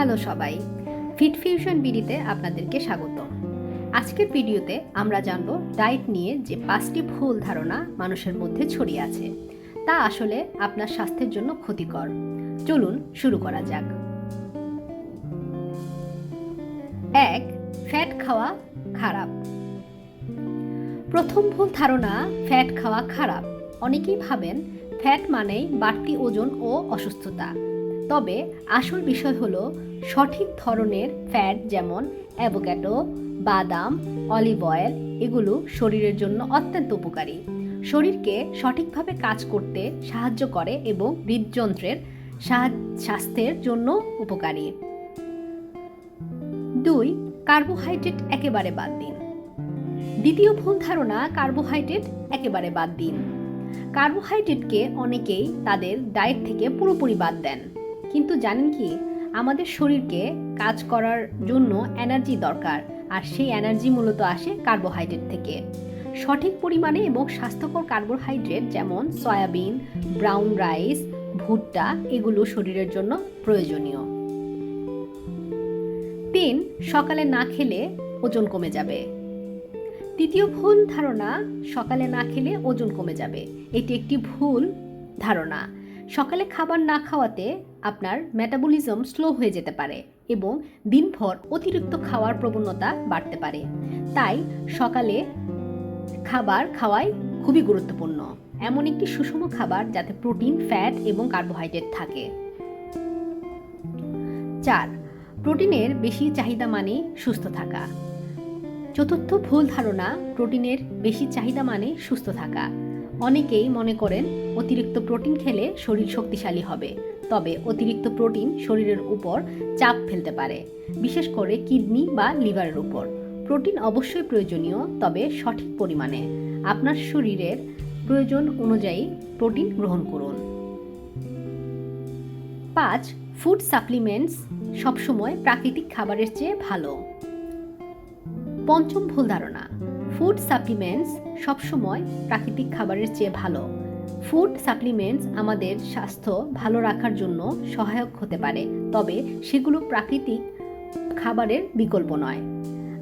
Hello সবাই, fit fusion বিডিতে আপনাদেরকে স্বাগত। আজকের ভিডিওতে আমরা জানব ডায়েট নিয়ে যে 5টি ভুল ধারণা মানুষের মধ্যে ছড়িয়ে আছে, তা আসলে আপনার স্বাস্থ্যের জন্য ক্ষতিকর। চলুন শুরু করা যাক। 1. ফ্যাট খাওয়া খারাপ। প্রথম ভুল ধারণা, ফ্যাট খাওয়া খারাপ। অনেকেই ভাবেন ফ্যাট মানেই বাড়তি ওজন ও অসুস্থতা। তবে আসল বিষয় হলো সঠিক ধরনের ফ্যাট যেমন অ্যাভোক্যাডো, বাদাম, অলিভ অয়েল এগুলো শরীরের জন্য অত্যন্ত উপকারী। শরীরকে সঠিকভাবে কাজ করতে সাহায্য করে এবং হৃদযন্ত্রের স্বাস্থ্যের জন্য উপকারী। 2. কার্বোহাইড্রেট একেবারে বাদ দিন। দ্বিতীয় ভুল ধারণা, কার্বোহাইড্রেট একেবারে বাদ দিন। কার্বোহাইড্রেটকে অনেকেই তাদের ডায়েট থেকে পুরোপুরি বাদ দেন, কিন্তু জানেন কি, আমাদের শরীরকে কাজ করার জন্য এনার্জি দরকার, আর সেই এনার্জি মূলত আসে কার্বোহাইড্রেট থেকে। সঠিক পরিমাণে এবং স্বাস্থ্যকর কার্বোহাইড্রেট যেমন সয়াবিন, ব্রাউন রাইস, ভুট্টা এগুলো শরীরের জন্য প্রয়োজনীয়। 3. সকালে না খেলে ওজন কমে যাবে। তৃতীয় ভুল ধারণা, সকালে না খেলে ওজন কমে যাবে। এটি একটি ভুল ধারণা। সকালে খাবার না খাওয়াতে আপনার মেটাবলিজম স্লো হয়ে যেতে পারে এবং দিনভর অতিরিক্ত খাওয়ার প্রবণতা বাড়তে পারে। তাই সকালে খাবার খাওয়াই খুবই গুরুত্বপূর্ণ। এমন একটি সুষম খাবার যাতে প্রোটিন, ফ্যাট এবং কার্বোহাইড্রেট থাকে। 4. প্রোটিনের বেশি চাহিদা মানে সুস্থ থাকা। চতুর্থ ভুল ধারণা, প্রোটিনের বেশি চাহিদা মানে সুস্থ থাকা। অনেকেই মনে করেন অতিরিক্ত প্রোটিন খেলে শরীর শক্তিশালী হবে। তবে অতিরিক্ত প্রোটিন শরীরের উপর চাপ ফেলতে পারে, বিশেষ করে কিডনি বা লিভারের উপর। প্রোটিন অবশ্যই প্রয়োজনীয়, তবে সঠিক পরিমাণে। আপনার শরীরের প্রয়োজন অনুযায়ী প্রোটিন গ্রহণ করুন। 5. ফুড সাপ্লিমেন্টস সবসময় প্রাকৃতিক খাবারের চেয়ে ভালো। পঞ্চম ভুল ধারণা, ফুড সাপ্লিমেন্টস সবসময় প্রাকৃতিক খাবারের চেয়ে ভালো। ফুড সাপ্লিমেন্টস আমাদের স্বাস্থ্য ভালো রাখার জন্য সহায়ক হতে পারে, তবে সেগুলো প্রাকৃতিক খাবারের বিকল্প নয়।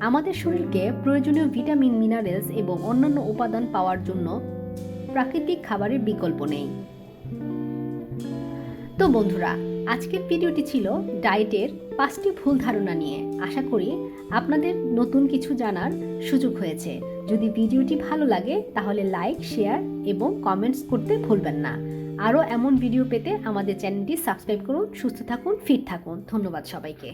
আমাদের শরীরকে প্রয়োজনীয় ভিটামিন, মিনারেলস এবং অন্যান্য উপাদান পাওয়ার জন্য প্রাকৃতিক খাবারের বিকল্প নেই। তো বন্ধুরা, আজকের ভিডিওটি ছিল ডায়েটের 5টি ভুল ধারণা নিয়ে। আশা করি আপনাদের নতুন কিছু জানার সুযোগ হয়েছে। যদি ভিডিওটি ভালো লাগে তাহলে লাইক, শেয়ার এবং কমেন্টস করতে ভুলবেন না। আরও এমন ভিডিও পেতে আমাদের চ্যানেলটি সাবস্ক্রাইব করুন। সুস্থ থাকুন, ফিট থাকুন। ধন্যবাদ সবাইকে।